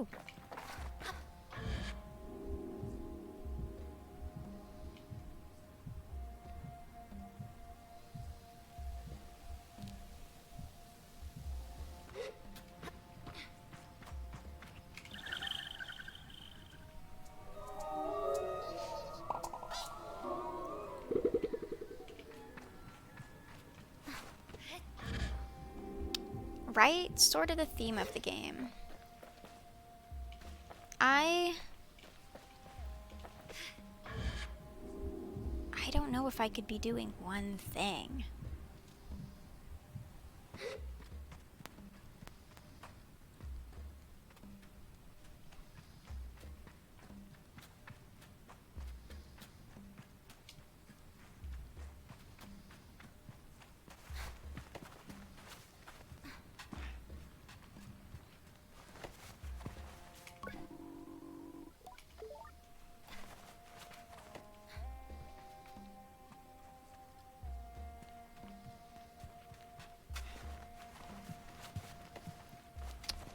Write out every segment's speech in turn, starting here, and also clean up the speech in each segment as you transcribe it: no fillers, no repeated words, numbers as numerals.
Ooh. Right? Sort of the theme of the game. I don't know if I could be doing one thing.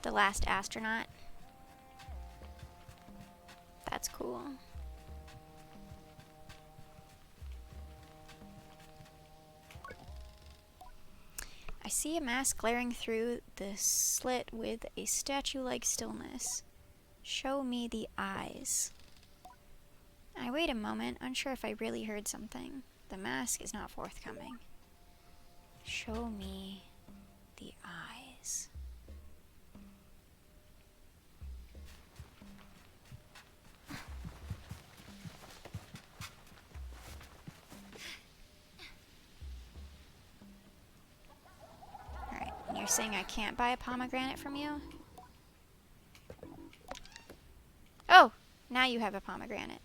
The last astronaut. That's cool. I see a mask glaring through the slit with a statue-like stillness. Show me the eyes. I wait a moment, unsure if I really heard something. The mask is not forthcoming. Show me the eyes. Alright, you're saying I can't buy a pomegranate from you? Oh! Now you have a pomegranate.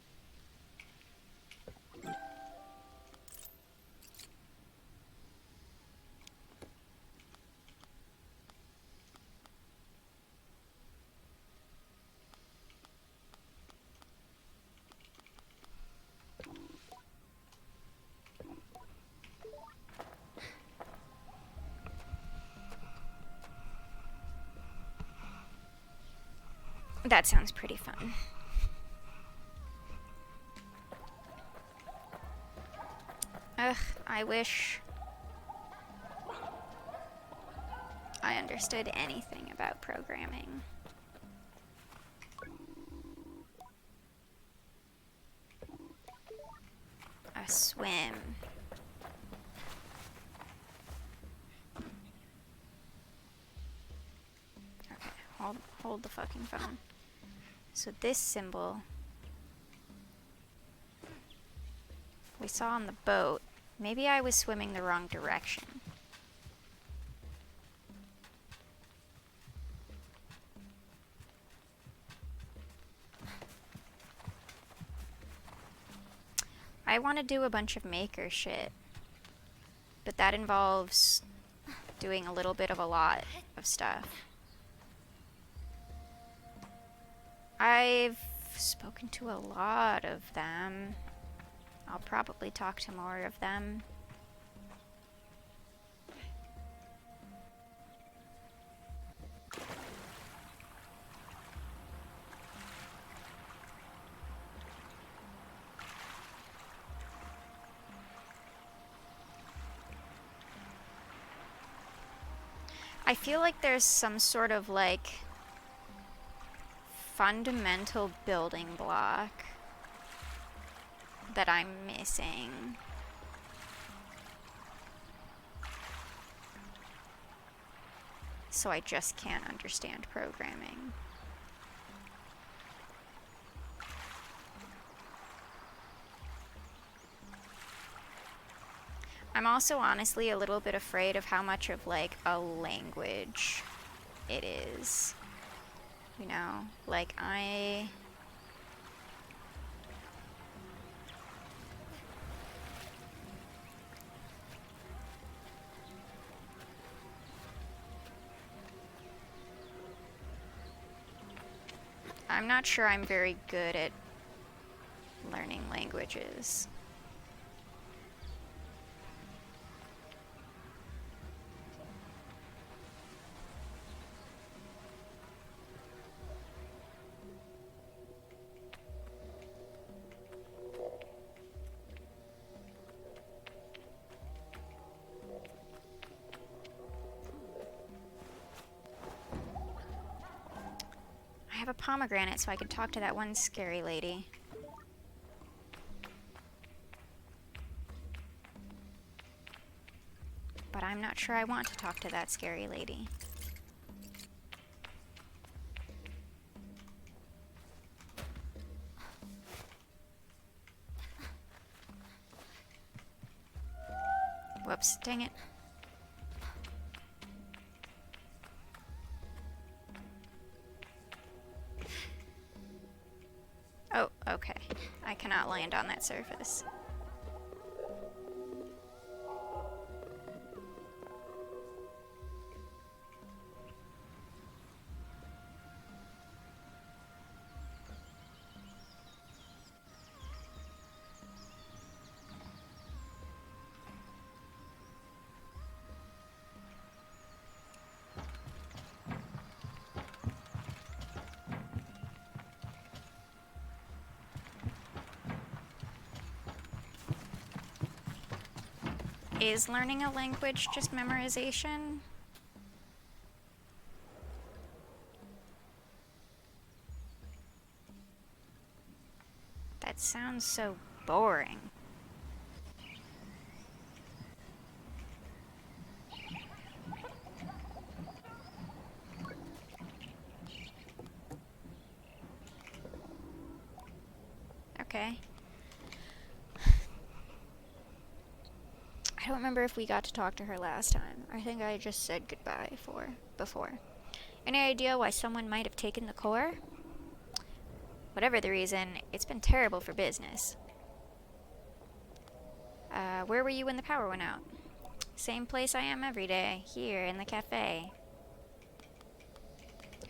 That sounds pretty fun. Ugh, I wish I understood anything about programming. A swim. Okay, hold the fucking phone. So this symbol we saw on the boat. Maybe I was swimming the wrong direction. I want to do a bunch of maker shit, but that involves doing a little bit of a lot of stuff. I've spoken to a lot of them. I'll probably talk to more of them. I feel like there's some sort of like fundamental building block that I'm missing. So I just can't understand programming. I'm also honestly a little bit afraid of how much of like a language it is. You know, like I'm not sure I'm very good at learning languages. have a pomegranate so I could talk to that one scary lady. But I'm not sure I want to talk to that scary lady. Whoops, dang it. Oh, okay. I cannot land on that surface. Is learning a language just memorization? That sounds so boring. Okay. I don't remember if we got to talk to her last time. I think I just said goodbye before. Any idea why someone might have taken the core? Whatever the reason, it's been terrible for business. Where were you when the power went out? Same place I am every day, here in the cafe.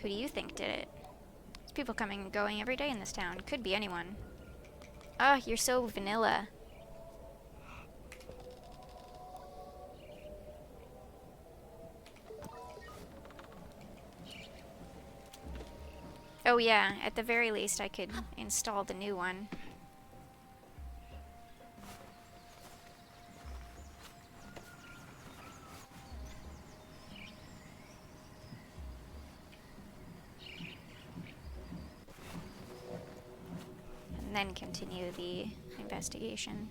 Who do you think did it? There's people coming and going every day in this town. Could be anyone. Oh, you're so vanilla. Oh yeah, at the very least I could install the new one. And then continue the investigation.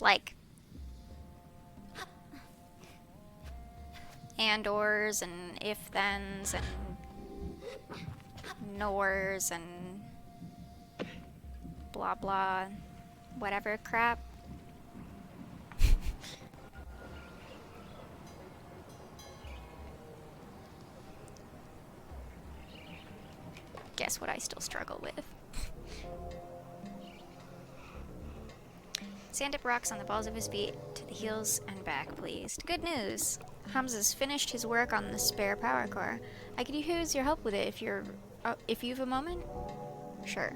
Like and/ors and if-thens and nors and blah blah whatever crap. Guess what I still struggle with. Sand up rocks on the balls of his feet, to the heels and back, pleased. Good news! Hamza's finished his work on the spare power core. I could use your help with it if you've a moment? Sure.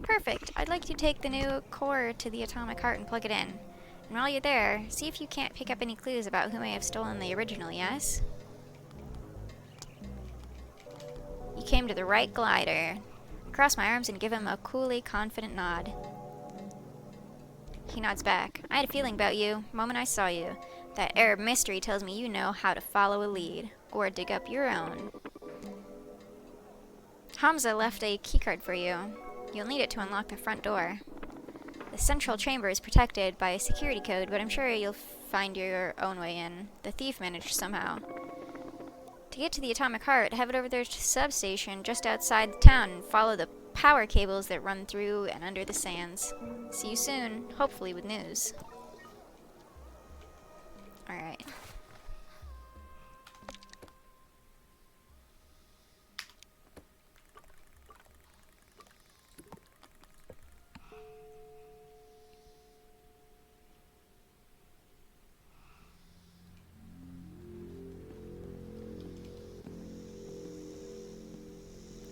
Perfect! I'd like to take the new core to the atomic heart and plug it in. And while you're there, see if you can't pick up any clues about who may have stolen the original, yes? You came to the right glider. Cross my arms and give him a coolly confident nod. He nods back. I had a feeling about you, the moment I saw you. That air of mystery tells me you know how to follow a lead, or dig up your own. Hamza left a keycard for you. You'll need it to unlock the front door. The central chamber is protected by a security code, but I'm sure you'll find your own way in. The thief managed somehow. To get to the atomic heart, head over there to the substation just outside the town and follow the power cables that run through and under the sands. See you soon, hopefully with news. Alright.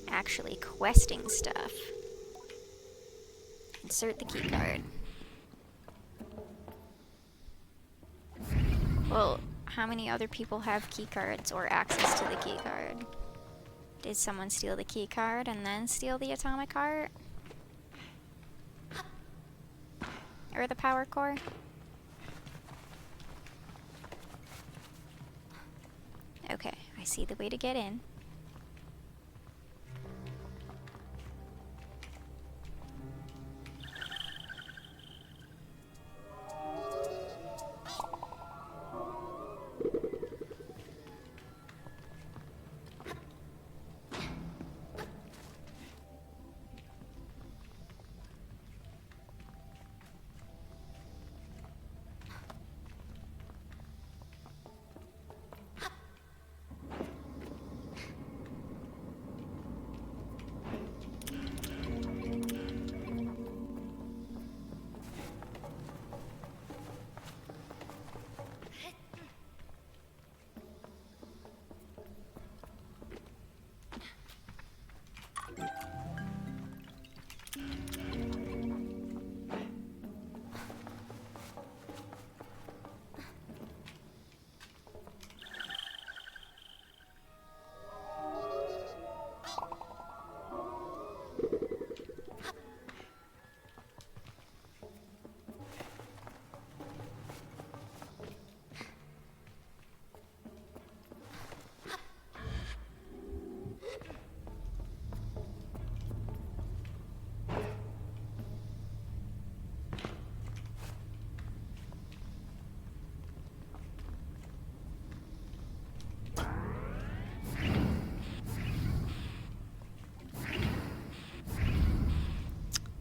Actually questing stuff. Insert the keycard. Well, how many other people have keycards or access to the keycard? Did someone steal the key card and then steal the atomic heart? Or the power core? Okay, I see the way to get in.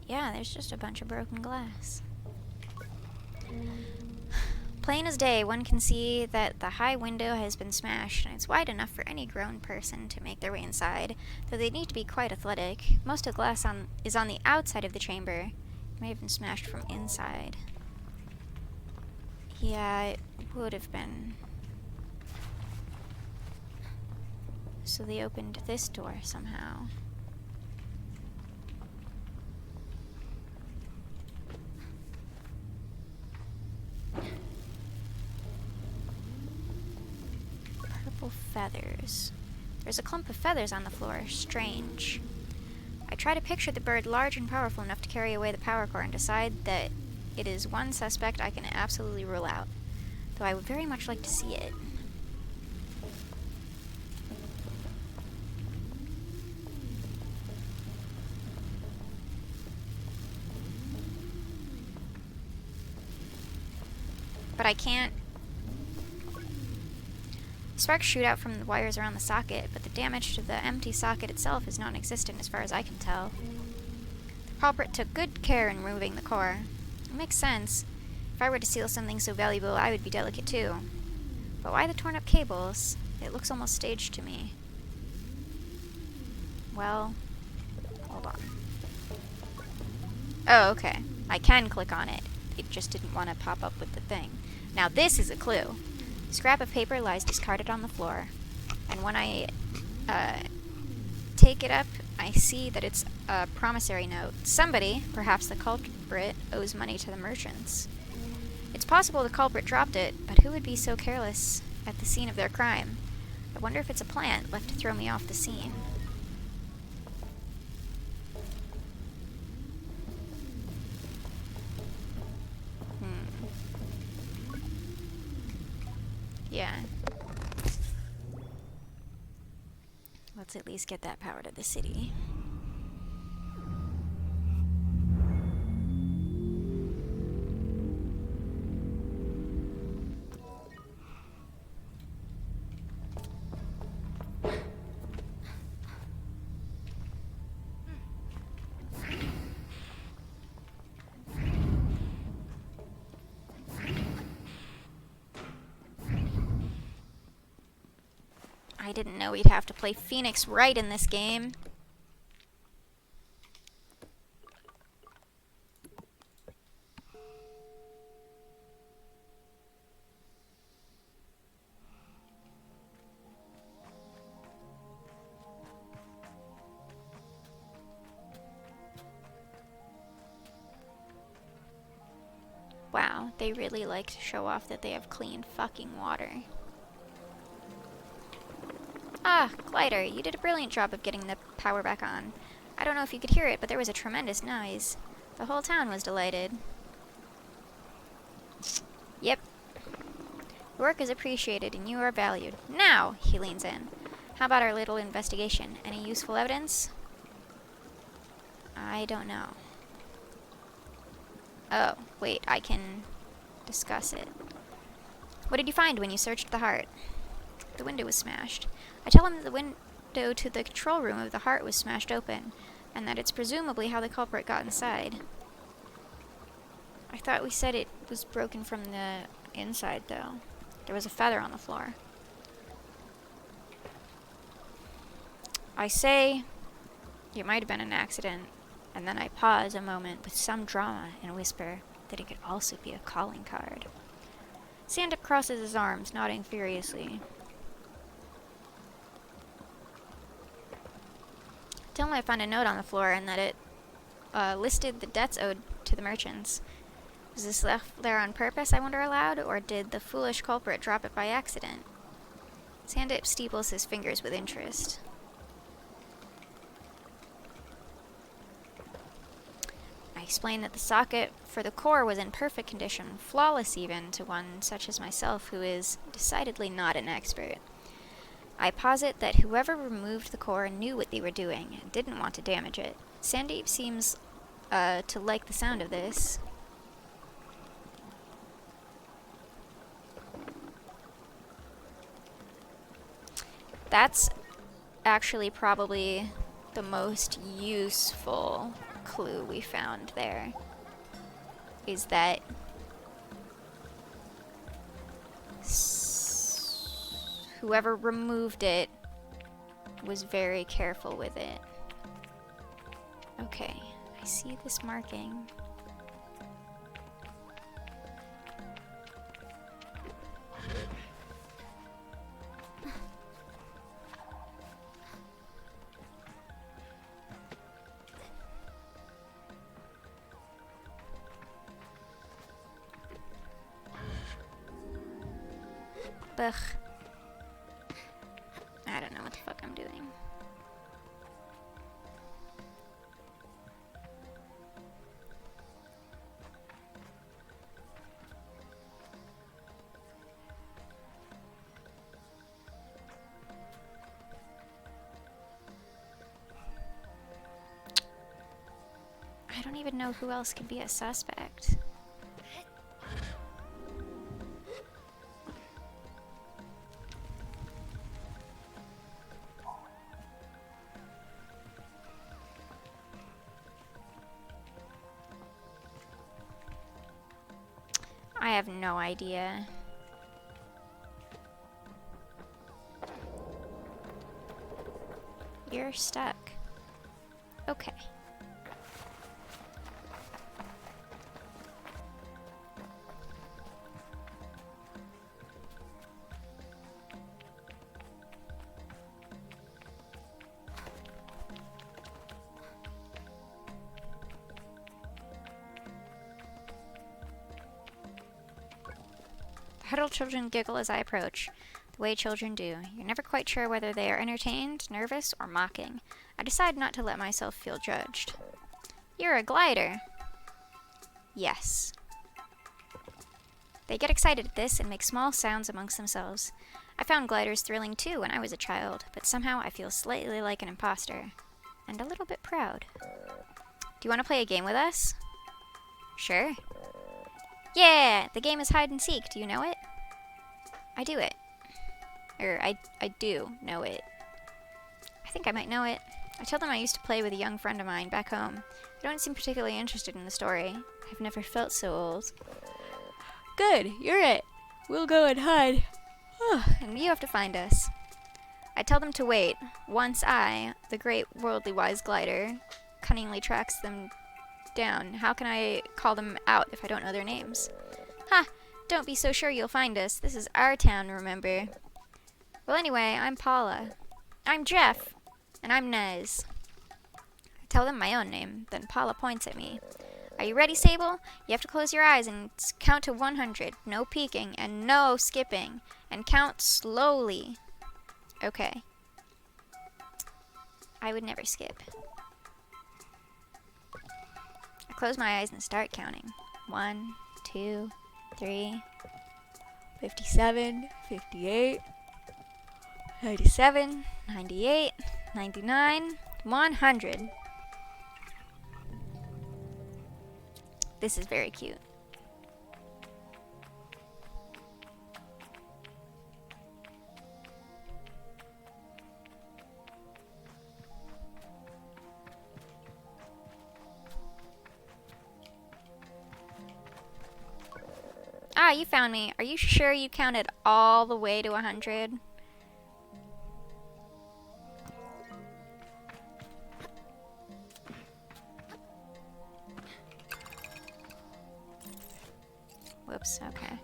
Yeah, there's just a bunch of broken glass. Plain as day, one can see that the high window has been smashed, and it's wide enough for any grown person to make their way inside, though they need to be quite athletic. Most of the glass is on the outside of the chamber. It may have been smashed from inside. Yeah, it would have been. So they opened this door somehow. Purple feathers. There's a clump of feathers on the floor. Strange. I try to picture the bird large and powerful enough to carry away the power core and decide that it is one suspect I can absolutely rule out, though I would very much like to see it. But I can't. Sparks shoot out from the wires around the socket, but the damage to the empty socket itself is non-existent as far as I can tell. The culprit took good care in removing the core. It makes sense. If I were to steal something so valuable, I would be delicate too. But why the torn up cables? It looks almost staged to me. Well, hold on. Oh, okay. I can click on it. It just didn't want to pop up with the thing. Now this is a clue. A scrap of paper lies discarded on the floor, and when I take it up, I see that it's a promissory note. Somebody, perhaps the culprit, owes money to the merchants. It's possible the culprit dropped it, but who would be so careless at the scene of their crime? I wonder if it's a plant left to throw me off the scene. Yeah. Let's at least get that power to the city. I didn't know we'd have to play Phoenix Wright in this game. Wow, they really like to show off that they have clean fucking water. Ah, Glider, you did a brilliant job of getting the power back on. I don't know if you could hear it, but there was a tremendous noise. The whole town was delighted. Yep. Your work is appreciated and you are valued. Now, he leans in. How about our little investigation? Any useful evidence? I don't know. Oh, wait, I can discuss it. What did you find when you searched the heart? The window was smashed. I tell him that the window to the control room of the heart was smashed open, and that it's presumably how the culprit got inside. I thought we said it was broken from the inside, though. There was a feather on the floor. I say it might have been an accident, and then I pause a moment with some drama and whisper that it could also be a calling card. Stand-up crosses his arms, nodding furiously. Tell him I found a note on the floor and that it listed the debts owed to the merchants. Was this left there on purpose, I wonder aloud, or did the foolish culprit drop it by accident? Stand-up steeples his fingers with interest. I explained that the socket for the core was in perfect condition, flawless even to one such as myself who is decidedly not an expert. I posit that whoever removed the core knew what they were doing and didn't want to damage it. Sandeep seems to like the sound of this. That's actually probably the most useful clue we found there, is that whoever removed it was very careful with it. Okay, I see this marking. Ugh. I don't know what the fuck I'm doing. I don't even know who else could be a suspect. I have no idea. You're stuck. Okay. Huddled children giggle as I approach, the way children do. You're never quite sure whether they are entertained, nervous, or mocking. I decide not to let myself feel judged. You're a glider. Yes. They get excited at this and make small sounds amongst themselves. I found gliders thrilling too when I was a child, but somehow I feel slightly like an imposter. And a little bit proud. Do you want to play a game with us? Sure. Yeah! The game is hide and seek. Do you know it? I do it. I do know it. I think I might know it. I told them I used to play with a young friend of mine back home. They don't seem particularly interested in the story. I've never felt so old. Good, you're it. We'll go and hide. And you have to find us. I tell them to wait. Once I, the great worldly wise glider, cunningly tracks them down. How can I call them out if I don't know their names? Ha! Don't be so sure you'll find us. This is our town, remember? Well, anyway, I'm Paula. I'm Jeff. And I'm Nez. I tell them my own name, then Paula points at me. Are you ready, Sable? You have to close your eyes and count to 100. No peeking and no skipping. And count slowly. Okay. I would never skip. I close my eyes and start counting. 1, 2, 3, 57, 58, 97, 98, 99, 100. This is very cute. Ah, you found me. Are you sure you counted all the way to 100? Whoops, okay.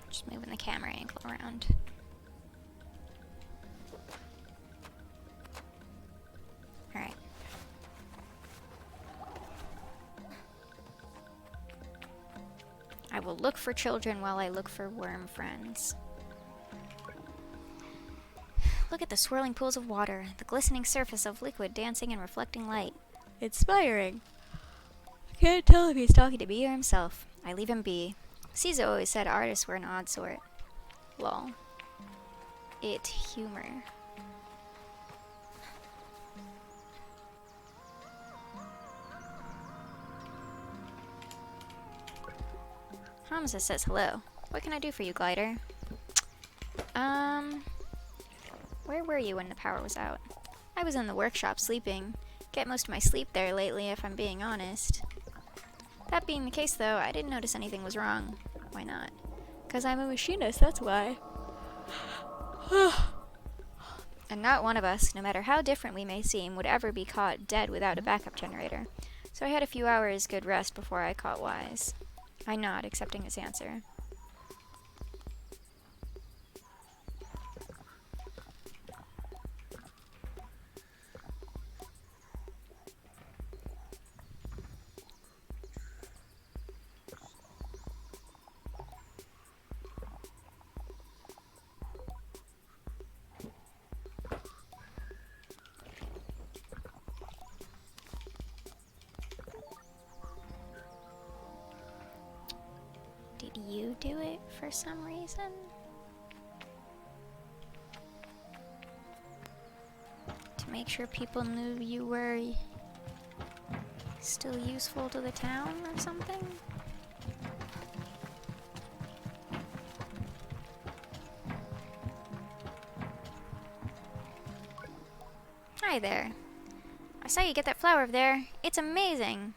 Just moving the camera angle around. Alright. I will look for children while I look for worm friends. Look at the swirling pools of water, the glistening surface of liquid dancing and reflecting light. Inspiring. I can't tell if he's talking to me or himself. I leave him be. Caesar always said artists were an odd sort. Lol. It humor. Hamza says hello. What can I do for you, Glider? Where were you when the power was out? I was in the workshop sleeping. Get most of my sleep there lately, if I'm being honest. That being the case, though, I didn't notice anything was wrong. Why not? 'Cause I'm a machinist, that's why. And not one of us, no matter how different we may seem, would ever be caught dead without a backup generator. So I had a few hours good rest before I caught wise. I nod, accepting his answer. Did you do it for some reason? To make sure people knew you were still useful to the town or something? Hi there. I saw you get that flower over there. It's amazing.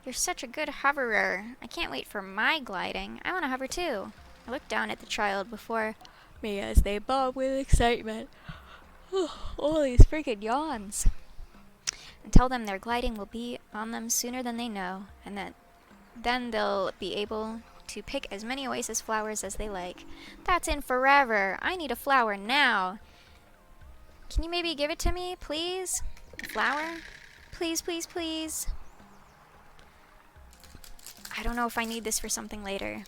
You're such a good hoverer. I can't wait for my gliding. I want to hover too. I looked down at the child before me as they bobbed with excitement. All these freaking yawns. And tell them their gliding will be on them sooner than they know, and that then they'll be able to pick as many oasis flowers as they like. That's in forever. I need a flower now. Can you maybe give it to me, please? A flower? Please, please, please. I don't know if I need this for something later.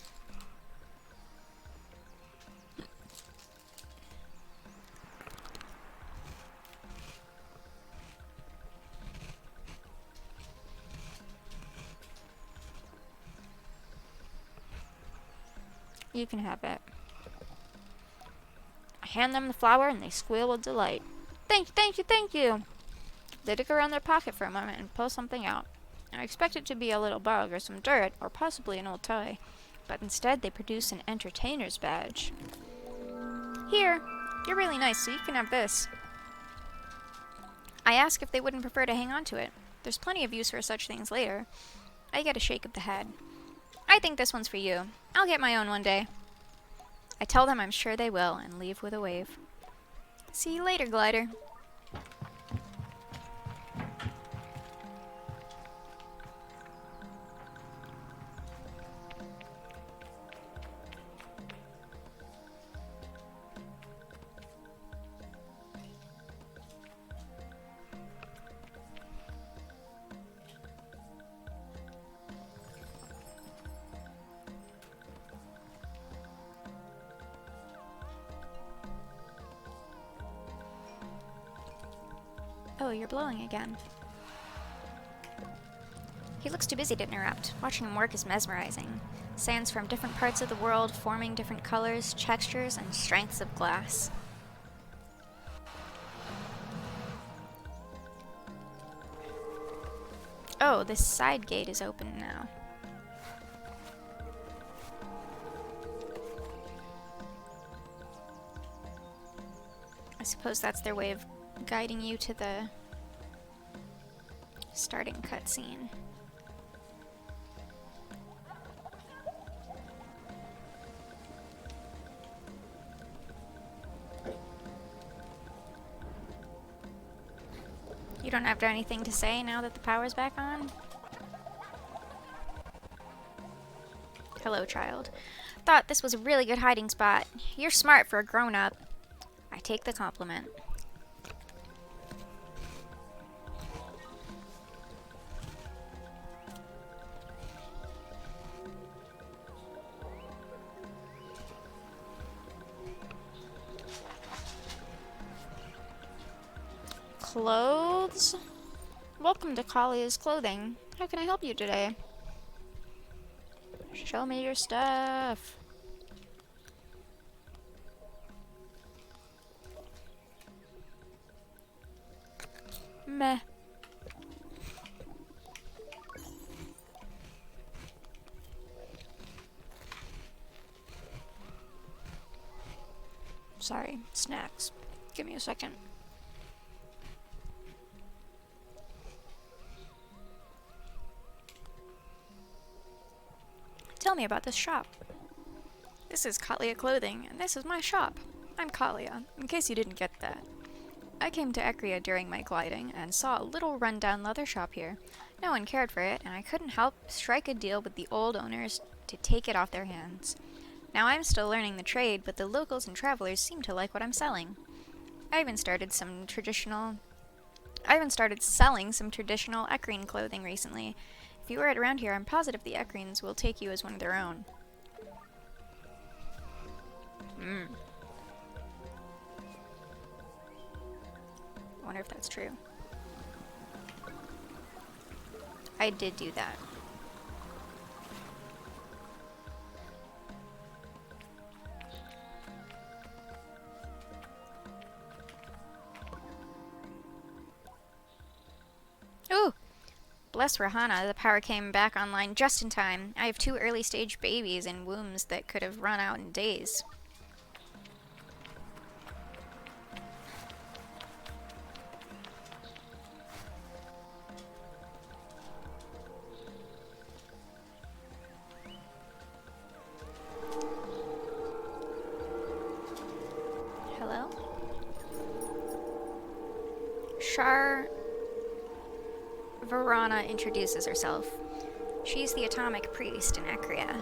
You can have it. I hand them the flower and they squeal with delight. Thank you, thank you, thank you! They dig around their pocket for a moment and pull something out. I expect it to be a little bug or some dirt or possibly an old toy, but instead they produce an entertainer's badge. Here, you're really nice, so you can have this. I ask if they wouldn't prefer to hang on to it. There's plenty of use for such things later. I get a shake of the head. I think this one's for you. I'll get my own one day. I tell them I'm sure they will and leave with a wave. See you later, glider. Oh, you're blowing again. He looks too busy to interrupt. Watching him work is mesmerizing. Sands from different parts of the world forming different colors, textures, and strengths of glass. Oh, this side gate is open now. I suppose that's their way of guiding you to the starting cutscene. You don't have anything to say now that the power's back on? Hello, child. Thought this was a really good hiding spot. You're smart for a grown-up. I take the compliment. Clothes? Welcome to Kalia's Clothing. How can I help you today? Show me your stuff. Meh. Sorry, snacks. Give me a second. Tell me about this shop. This is Kalia Clothing, and this is my shop. I'm Kalia, in case you didn't get that. I came to Ekria during my gliding and saw a little rundown leather shop here. No one cared for it, and I couldn't help strike a deal with the old owners to take it off their hands. Now I'm still learning the trade, but the locals and travelers seem to like what I'm selling. I even started selling some traditional Ekrine clothing recently. If you were around here, I'm positive the Ekrines will take you as one of their own. I wonder if that's true. I did do that. Ooh! Bless Rahana, the power came back online just in time. I have 2 early-stage babies in wombs that could have run out in days. Hello? Varana introduces herself. She's the Atomic Priest in Ekria.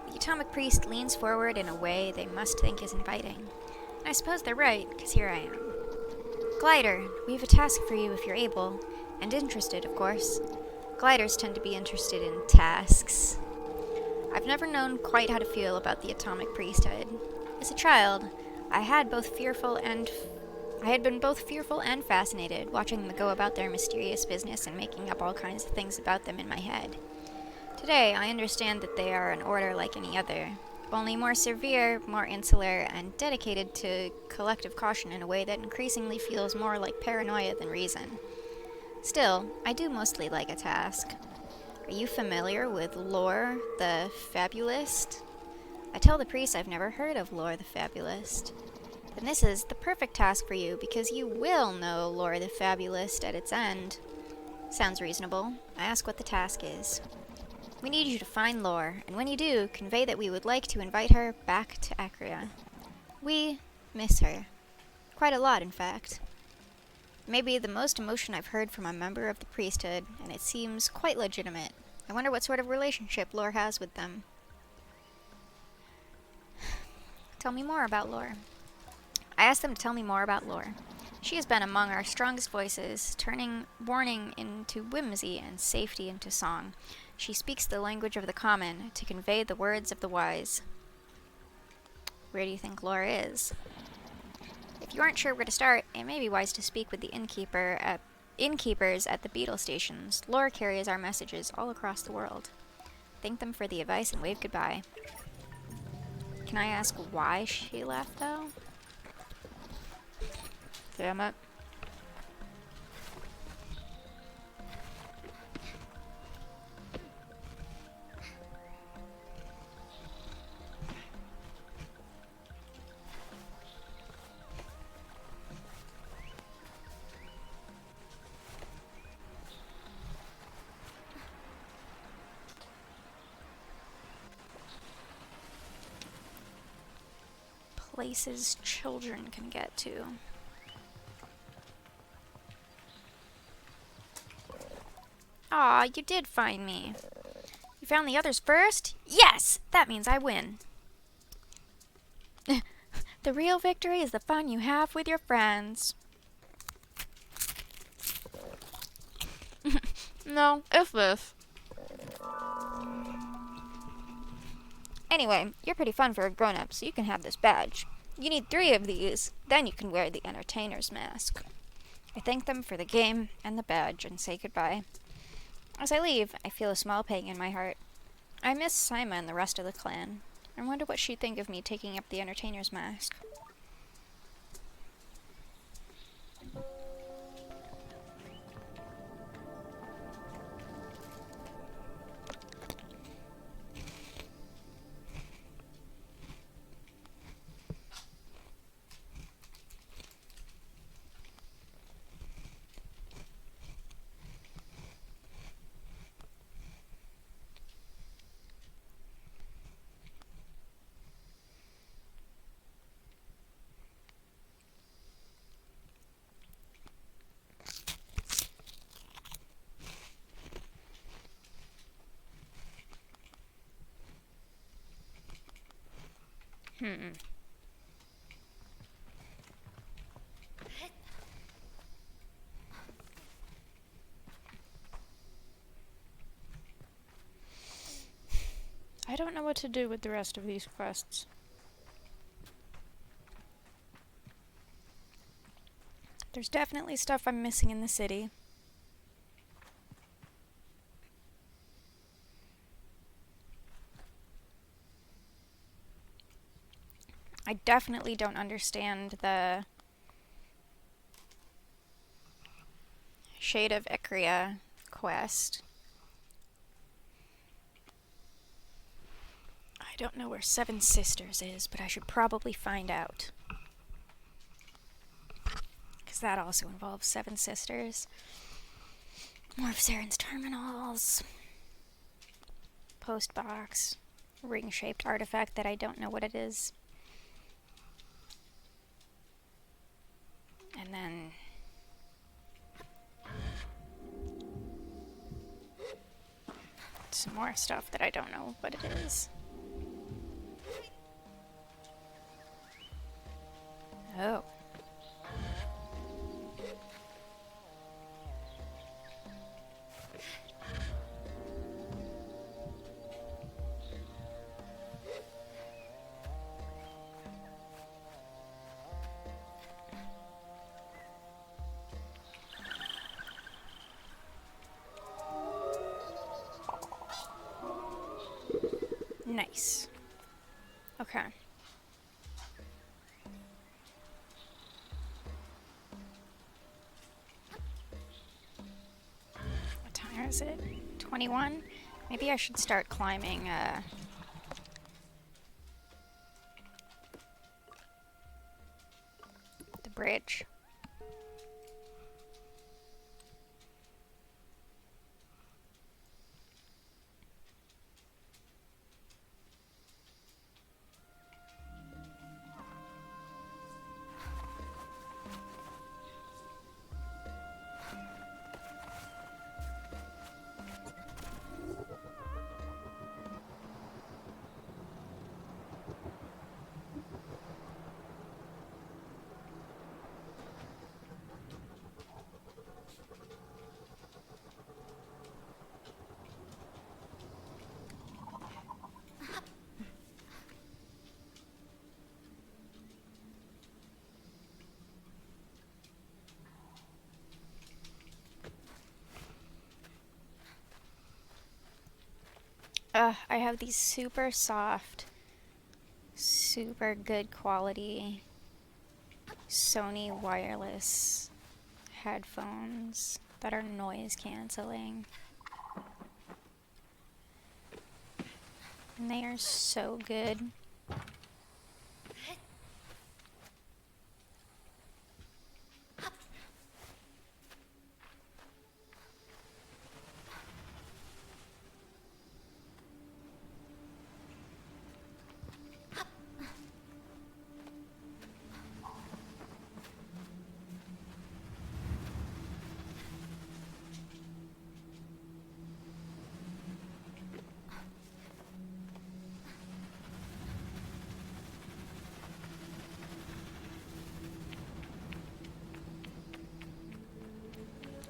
The Atomic Priest leans forward in a way they must think is inviting. And I suppose they're right, because here I am. Glider, we have a task for you if you're able. And interested, of course. Gliders tend to be interested in tasks. I've never known quite how to feel about the Atomic Priesthood. As a child, I had been both fearful and fascinated, watching them go about their mysterious business and making up all kinds of things about them in my head. Today, I understand that they are an order like any other, only more severe, more insular, and dedicated to collective caution in a way that increasingly feels more like paranoia than reason. Still, I do mostly like a task. Are you familiar with Lore the Fabulist? I tell the priest I've never heard of Lore the Fabulist. Then this is the perfect task for you, because you will know Lore the Fabulist at its end. Sounds reasonable. I ask what the task is. We need you to find Lore, and when you do, convey that we would like to invite her back to Acria. We miss her. Quite a lot, in fact. Maybe the most emotion I've heard from a member of the priesthood, and it seems quite legitimate. I wonder what sort of relationship Lore has with them. Tell me more about Lore. I asked them to tell me more about Lore. She has been among our strongest voices, turning warning into whimsy and safety into song. She speaks the language of the common to convey the words of the wise. Where do you think Lore is? If you aren't sure where to start, it may be wise to speak with the innkeepers at the beetle stations. Lore carries our messages all across the world. Thank them for the advice and wave goodbye. Can I ask why she left, though? Damn it. Places children can get to. Aw, you did find me. You found the others first? Yes! That means I win. The real victory is the fun you have with your friends. No, it's this. Anyway, you're pretty fun for a grown-up, so you can have this badge. You need 3 of these, then you can wear the entertainer's mask. I thank them for the game and the badge and say goodbye. As I leave, I feel a small pang in my heart. I miss Saima and the rest of the clan. I wonder what she'd think of me taking up the entertainer's mask. I don't know what to do with the rest of these quests. There's definitely stuff I'm missing in the city. I definitely don't understand the Shade of Icria quest. I don't know where Seven Sisters is, but I should probably find out. Because that also involves Seven Sisters. More of Saren's terminals. Post box. Ring-shaped artifact that I don't know what it is. And then some more stuff that I don't know what it is. Oh. Nice. Okay. What time is it? 21? Maybe I should start climbing, the bridge. I have these super soft, super good quality Sony wireless headphones that are noise canceling. And they are so good.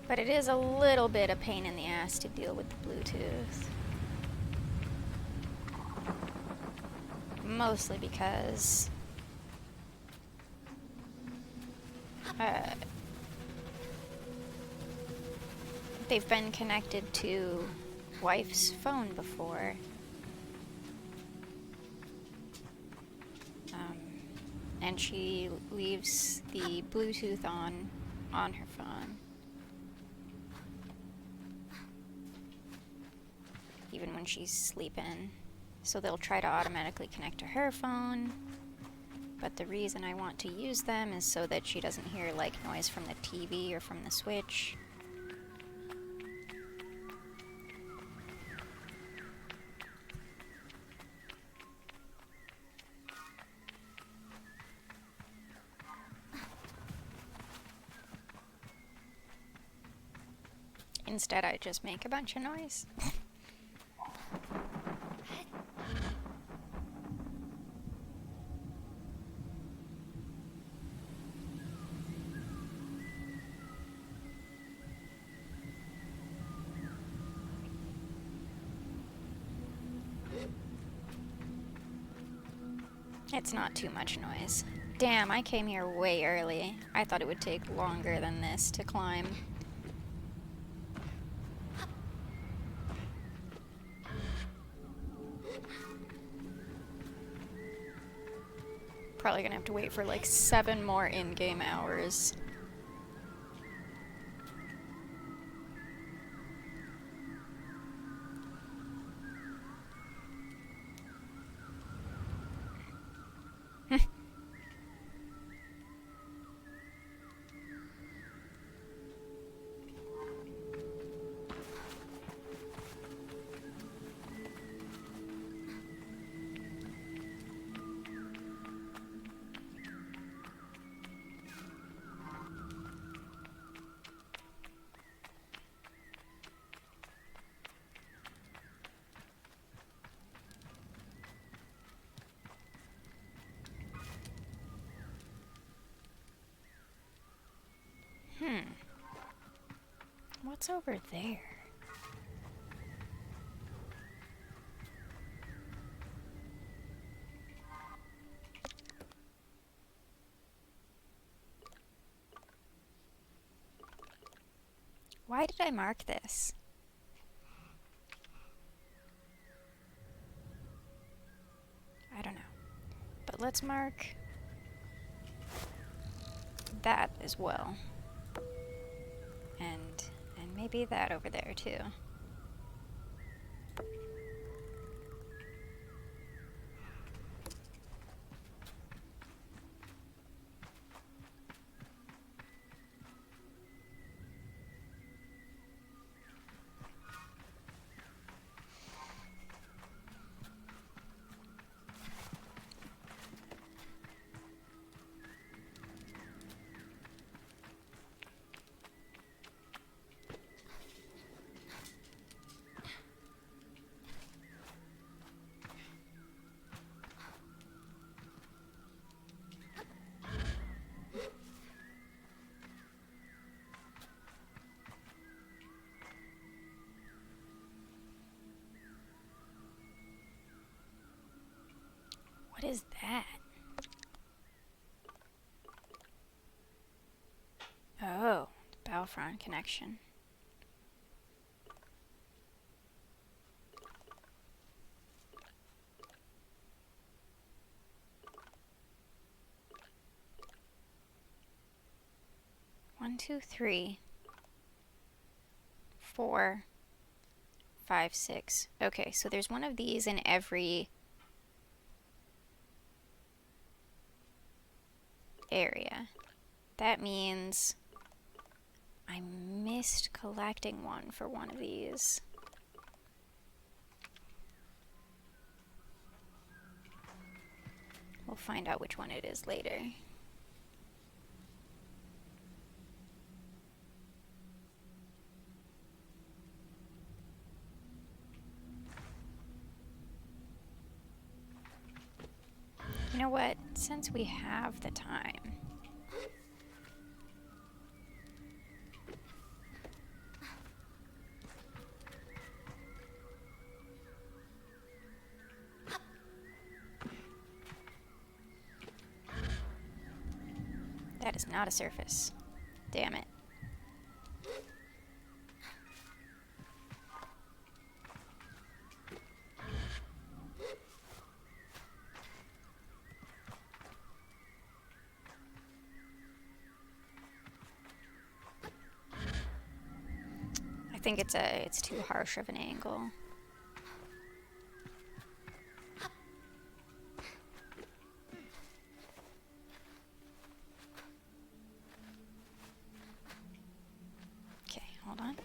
But it is a little bit a pain in the ass to deal with the Bluetooth. Mostly because they've been connected to wife's phone before. And she leaves the Bluetooth on her phone. Even when she's sleeping. So they'll try to automatically connect to her phone. But the reason I want to use them is so that she doesn't hear like noise from the TV or from the Switch. Instead, I just make a bunch of noise. It's not too much noise. Damn, I came here way early. I thought it would take longer than this to climb. Probably gonna have to wait for like 7 more in-game hours. What's over there? Why did I mark this? I don't know. But let's mark that as well. And maybe that over there too. What is that? Oh, the Battlefront connection. 1, 2, 3, 4, 5, 6. Okay, so there's one of these in every area. That means I missed collecting one for one of these. We'll find out which one it is later. You know what? Since we have the time, that is not a surface. Damn it. I think it's too harsh of an angle. Okay, hold on.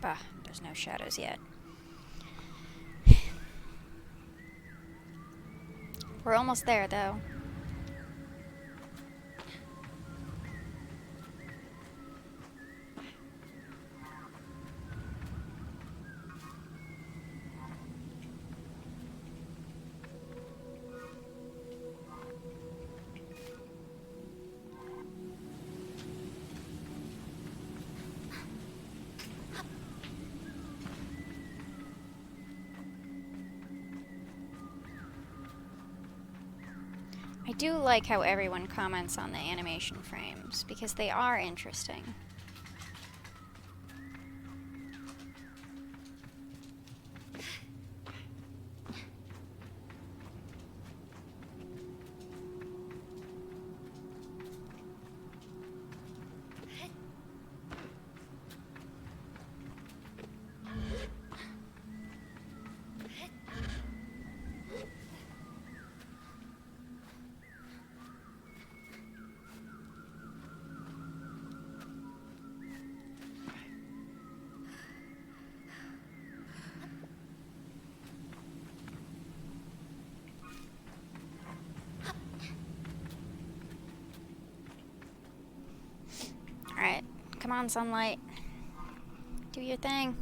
Bah, there's no shadows yet. We're almost there, though. I do like how everyone comments on the animation frames, because they are interesting. Alright, come on, sunlight. Do your thing.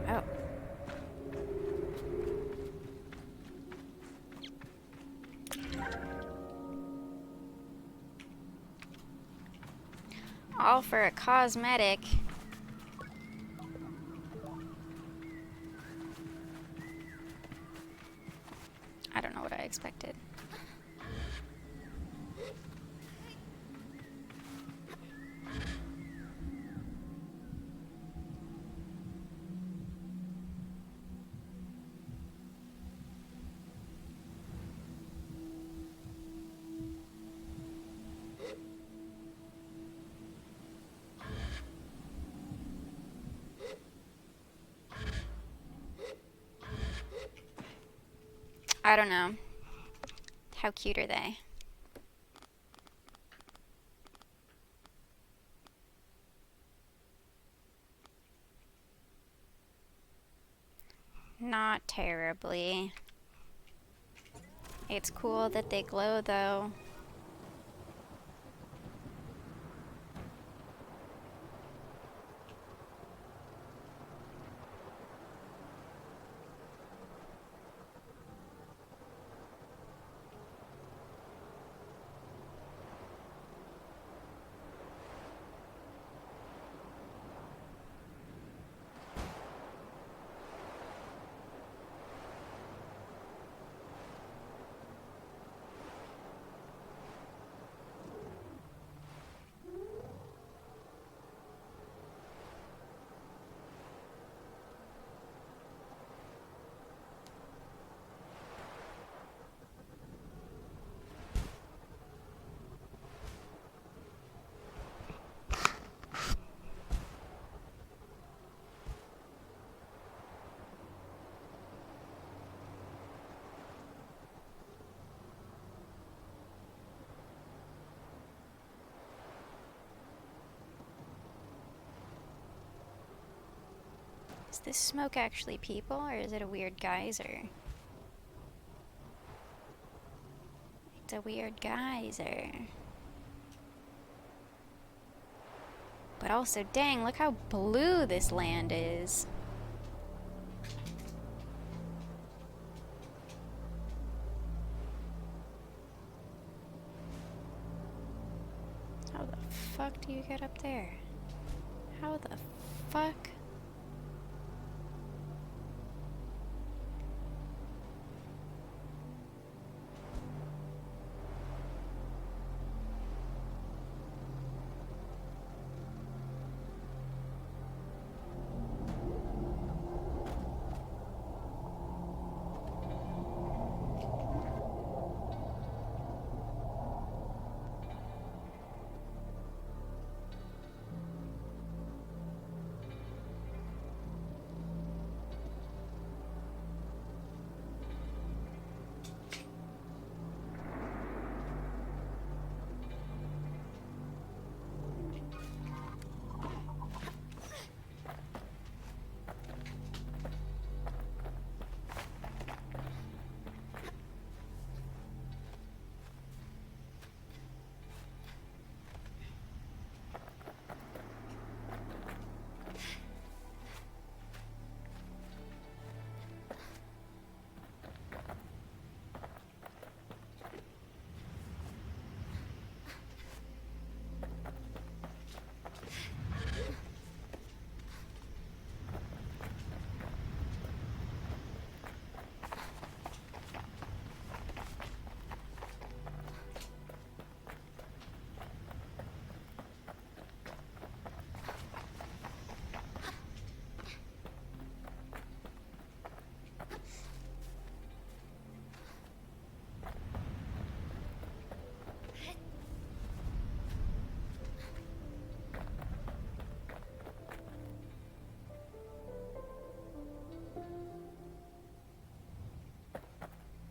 Oh. All for a cosmetic. I don't know what I expected. I don't know. How cute are they? Not terribly. It's cool that they glow, though. Is this smoke actually people, or is it a weird geyser? It's a weird geyser. But also, dang, look how blue this land is. How the fuck do you get up there? How the fuck?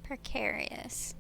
Precarious.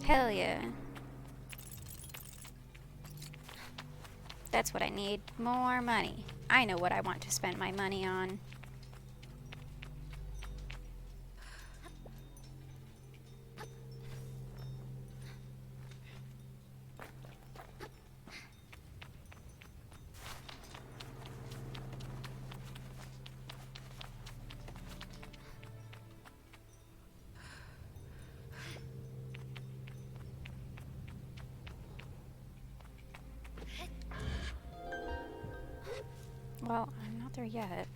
Hell yeah. That's what I need. More money. I know what I want to spend my money on. Well, I'm not there yet.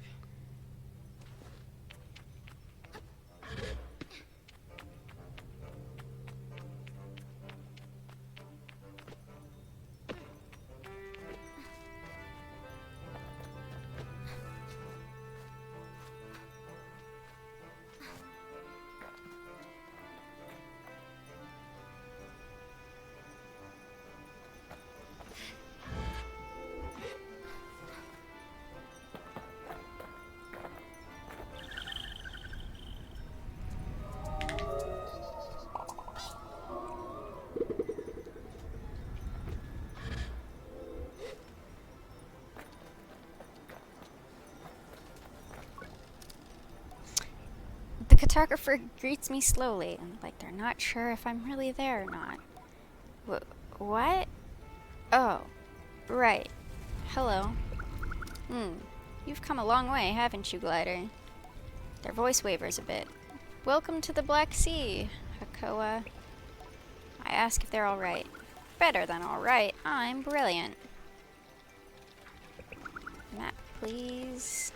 The cartographer greets me slowly, like they're not sure if I'm really there or not. What? Oh, right. Hello. You've come a long way, haven't you, Glider? Their voice wavers a bit. Welcome to the Black Sea, Hakoa. I ask if they're alright. Better than alright. I'm brilliant. Map, please.